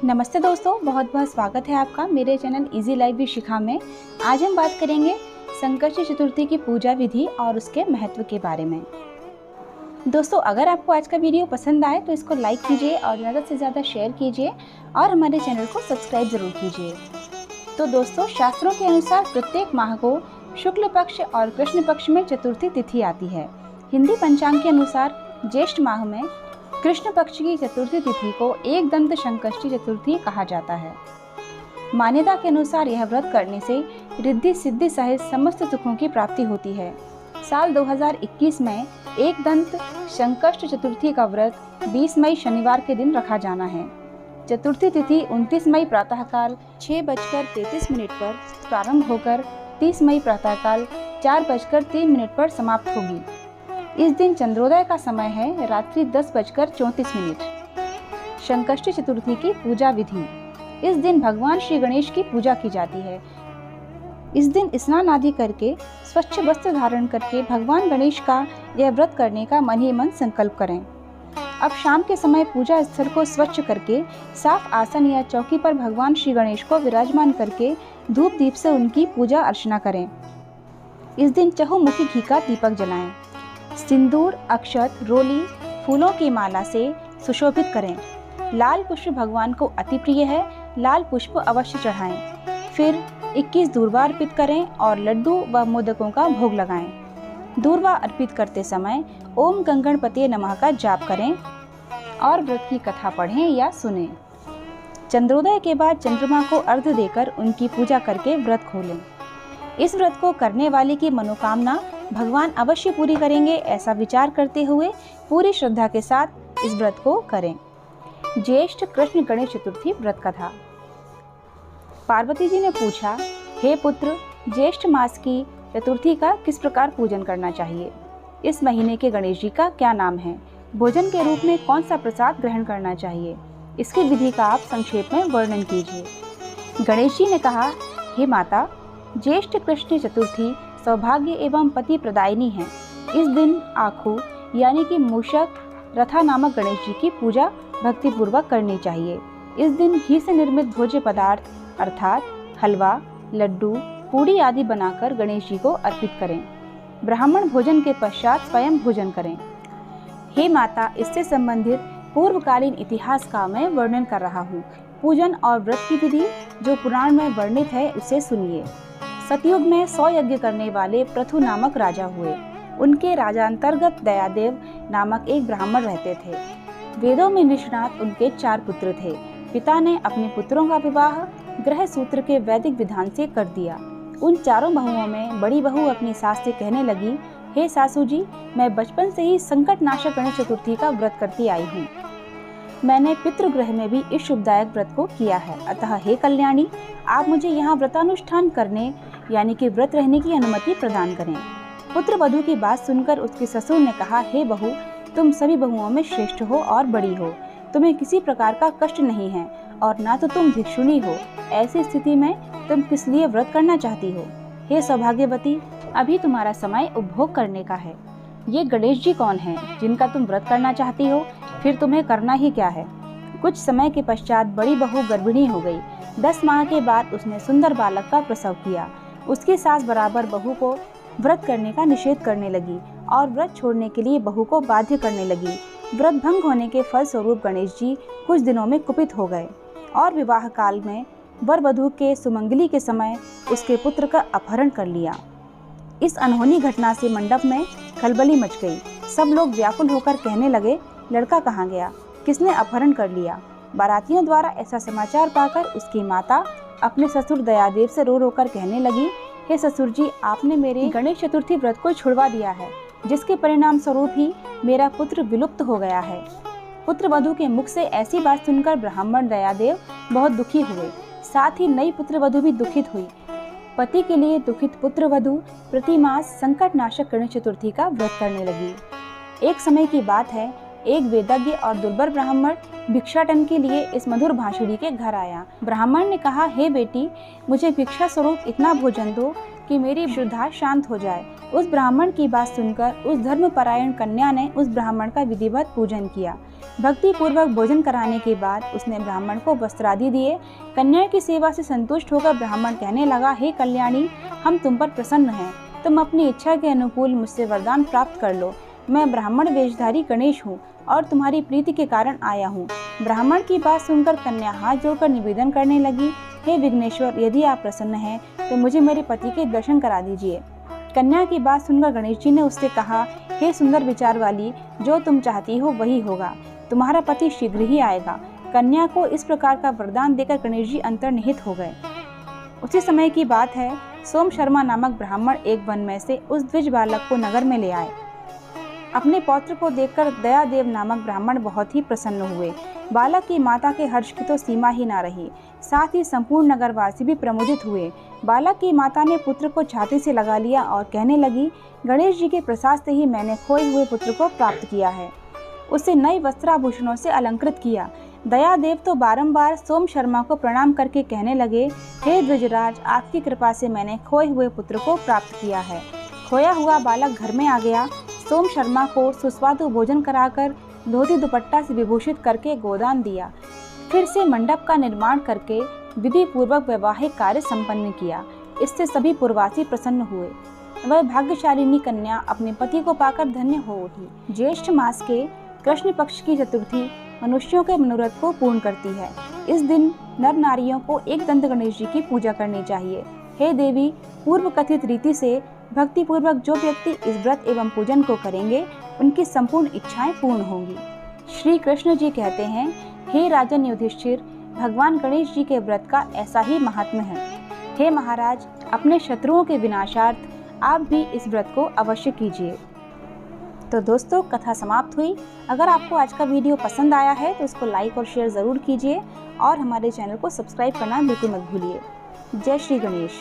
नमस्ते दोस्तों, बहुत बहुत स्वागत है आपका मेरे चैनल इजी लाइफ विद शिखा में। आज हम बात करेंगे संकष्टी चतुर्थी की पूजा विधि और उसके महत्व के बारे में। दोस्तों, अगर आपको आज का वीडियो पसंद आए तो इसको लाइक कीजिए और ज़्यादा से ज़्यादा शेयर कीजिए और हमारे चैनल को सब्सक्राइब ज़रूर कीजिए। तो दोस्तों, शास्त्रों के अनुसार प्रत्येक माह को शुक्ल पक्ष और कृष्ण पक्ष में चतुर्थी तिथि आती है। हिंदी पंचांग के अनुसार ज्येष्ठ माह में कृष्ण पक्ष की चतुर्थी तिथि को एक दंत संकष्टी चतुर्थी कहा जाता है। मान्यता के अनुसार यह व्रत करने से रिद्धि सिद्धि सहित समस्त सुखों की प्राप्ति होती है। साल 2021 में एक दंत संकष्ट चतुर्थी का व्रत 20 मई शनिवार के दिन रखा जाना है। चतुर्थी तिथि 29 मई प्रातःकाल 6:33 पर प्रारंभ होकर 30 मई प्रातःकाल 4:03 पर समाप्त होगी। इस दिन चंद्रोदय का समय है रात्रि 10:34। संकष्टी चतुर्थी की पूजा विधि। इस दिन भगवान श्री गणेश की पूजा की जाती है। इस दिन स्नान आदि करके स्वच्छ वस्त्र धारण करके भगवान गणेश का यह व्रत करने का मन ही मन संकल्प करें। अब शाम के समय पूजा स्थल को स्वच्छ करके साफ आसन या चौकी पर भगवान श्री गणेश को विराजमान करके धूप दीप से उनकी पूजा अर्चना करें। इस दिन चहुमुखी घी का दीपक जलाएं। सिंदूर, अक्षत, रोली, फूलों की माला से सुशोभित करें। लाल पुष्प भगवान को अति प्रिय है, लाल पुष्प अवश्य चढ़ाएं। फिर 21 दूर्वा अर्पित करें और लड्डू व मोदकों का भोग लगाएं। दूर्वा अर्पित करते समय ओम गंगणपते नमः का जाप करें और व्रत की कथा पढ़ें या सुनें। चंद्रोदय के बाद चंद्रमा को अर्घ्य देकर उनकी पूजा करके व्रत खोलें। इस व्रत को करने वाले की मनोकामना भगवान अवश्य पूरी करेंगे, ऐसा विचार करते हुए पूरी श्रद्धा के साथ इस व्रत को करें। ज्येष्ठ कृष्ण गणेश चतुर्थी व्रत कथा। पार्वती जी ने पूछा, हे पुत्र, ज्येष्ठ मास की चतुर्थी का किस प्रकार पूजन करना चाहिए? इस महीने के गणेश जी का क्या नाम है? भोजन के रूप में कौन सा प्रसाद ग्रहण करना चाहिए? इसकी विधि का आप संक्षेप में वर्णन कीजिए। गणेश जी ने कहा, हे माता, ज्येष्ठ कृष्ण चतुर्थी सौभाग्य एवं पति प्रदायिनी है। इस दिन आखू यानी कि मूषक रथा नामक गणेश जी की पूजा भक्ति पूर्वक करनी चाहिए। इस दिन घी से निर्मित भोज्य पदार्थ अर्थात हलवा, लड्डू, पूड़ी आदि बनाकर गणेश जी को अर्पित करें। ब्राह्मण भोजन के पश्चात स्वयं भोजन करें। हे माता, इससे संबंधित पूर्वकालीन इतिहास का मैं वर्णन कर रहा हूँ। पूजन और व्रत की विधि जो पुराण में वर्णित है उसे सुनिए। सतयुग में 100 यज्ञ करने वाले पृथु नामक राजा हुए। उनके राजांतर्गत दयादेव नामक एक ब्राह्मण रहते थे। वेदों में निष्णात उनके 4 पुत्र थे। पिता ने अपने पुत्रों का विवाह ग्रह सूत्र के वैदिक विधान से कर दिया। उन चारों बहुओं में बड़ी बहू अपनी सास से कहने लगी, हे सासू जी, मैं बचपन से ही संकट नाशक गणेश चतुर्थी का व्रत करती आई हूँ। मैंने पितृगृह में भी इस शुभदायक व्रत को किया है, अतः हे कल्याणी, आप मुझे यहाँ व्रतानुष्ठान करने यानी कि व्रत रहने की अनुमति प्रदान करें। पुत्र वधू की बात सुनकर उसके ससुर ने कहा, हे बहू, तुम सभी बहुओं में श्रेष्ठ हो और बड़ी हो। तुम्हें किसी प्रकार का कष्ट नहीं है और ना तो तुम भिक्षुणी हो। ऐसी स्थिति में तुम किस लिए व्रत करना चाहती हो? हे सौभाग्यवती, अभी तुम्हारा समय उपभोग करने का है। ये गणेश जी कौन है जिनका तुम व्रत करना चाहती हो? फिर तुम्हें करना ही क्या है? कुछ समय के पश्चात बड़ी बहू गर्भिणी हो गई। 10 माह के बाद उसने सुंदर बालक का प्रसव किया। उसकी सास बराबर बहू को व्रत करने का निषेध करने लगी और व्रत छोड़ने के लिए बहू को बाध्य करने लगी। व्रत भंग होने के फलस्वरूप गणेश जी कुछ दिनों में कुपित हो गए और विवाह काल में वर वधू के सुमंगली के समय उसके पुत्र का अपहरण कर लिया। इस अनहोनी घटना से मंडप में खलबली मच गई। सब लोग व्याकुल होकर कहने लगे, लड़का कहाँ गया? किसने अपहरण कर लिया? बारातियों द्वारा ऐसा समाचार पाकर उसकी माता अपने ससुर दयादेव से रो रो कर कहने लगी, हे ससुर जी, आपने मेरे गणेश चतुर्थी व्रत को छुड़वा दिया है, जिसके परिणाम स्वरूप ही मेरा पुत्र विलुप्त हो गया है। पुत्र वधू के मुख से ऐसी बात सुनकर ब्राह्मण दयादेव बहुत दुखी हुए। साथ ही नई पुत्र वधू भी दुखित हुई। पति के लिए दुखित पुत्र वधू प्रतिमास संकट नाशक गणेश चतुर्थी का व्रत करने लगी। एक समय की बात है, एक वेदज्ञ और दुर्बल ब्राह्मण भिक्षाटन के लिए इस मधुर भाषुड़ी के घर आया। ब्राह्मण ने कहा, हे बेटी, मुझे भिक्षा स्वरूप इतना भोजन दो कि मेरी श्रद्धा शांत हो जाए। उस ब्राह्मण की बात सुनकर उस धर्मपरायण कन्या ने उस ब्राह्मण का विधिवत पूजन किया। भक्ति पूर्वक भोजन कराने के बाद उसने ब्राह्मण को वस्त्रादि दिए। कन्या की सेवा से संतुष्ट होकर ब्राह्मण कहने लगा, हे कल्याणी, हम तुम पर प्रसन्न हैं। तुम अपनी इच्छा के अनुकूल मुझसे वरदान प्राप्त कर लो। मैं ब्राह्मण वेशधारी गणेश हूँ और तुम्हारी प्रीति के कारण आया हूँ। ब्राह्मण की बात सुनकर कन्या हाथ जोड़कर निवेदन करने लगी, हे विघ्नेश्वर, यदि आप प्रसन्न हैं तो मुझे मेरे पति के दर्शन करा दीजिए। कन्या की बात सुनकर गणेश जी ने उससे कहा, हे सुंदर विचार वाली, जो तुम चाहती हो वही होगा। तुम्हारा पति शीघ्र ही आएगा। कन्या को इस प्रकार का वरदान देकर गणेश जी अंतर्निहित हो गए। उसी समय की बात है, सोम शर्मा नामक ब्राह्मण एक वन में से उस द्विज बालक को नगर में ले आए। अपने पौत्र को देखकर दयादेव नामक ब्राह्मण बहुत ही प्रसन्न हुए। बालक की माता के हर्ष की तो सीमा ही ना रही, साथ ही संपूर्ण नगरवासी भी प्रमुदित हुए। बालक की माता ने पुत्र को छाती से लगा लिया और कहने लगी, गणेश जी के प्रसाद से ही मैंने खोए हुए पुत्र को प्राप्त किया है। उसे नए वस्त्राभूषणों से अलंकृत किया। दयादेव तो बारंबार सोम शर्मा को प्रणाम करके कहने लगे, हे द्विजराज, आपकी कृपा से मैंने खोए हुए पुत्र को प्राप्त किया है। खोया हुआ बालक घर में आ गया। सोम शर्मा को सुस्वादु भोजन कराकर धोती दुपट्टा से विभूषित करके गोदान दिया। फिर से मंडप का निर्माण करके विधि पूर्वक वैवाहिक कार्य संपन्न किया। इससे सभी पुरवासी प्रसन्न हुए। वह भाग्यशालिनी कन्या अपने पति को पाकर धन्य हो उठी। ज्येष्ठ मास के कृष्ण पक्ष की चतुर्थी मनुष्यों के मनोरथ को पूर्ण करती है। इस दिन नर नारियों को एक दंत गणेश जी की पूजा करनी चाहिए। हे देवी, पूर्व कथित रीति से भक्ति पूर्वक जो व्यक्ति इस व्रत एवं पूजन को करेंगे उनकी संपूर्ण इच्छाएं पूर्ण होंगी। श्री कृष्ण जी कहते हैं, हे राजन युधिष्ठिर, भगवान गणेश जी के व्रत का ऐसा ही महात्म्य है। हे महाराज, अपने शत्रुओं के विनाशार्थ आप भी इस व्रत को अवश्य कीजिए। तो दोस्तों, कथा समाप्त हुई। अगर आपको आज का वीडियो पसंद आया है तो इसको लाइक और शेयर ज़रूर कीजिए और हमारे चैनल को सब्सक्राइब करना बिल्कुल मत भूलिए। जय श्री गणेश।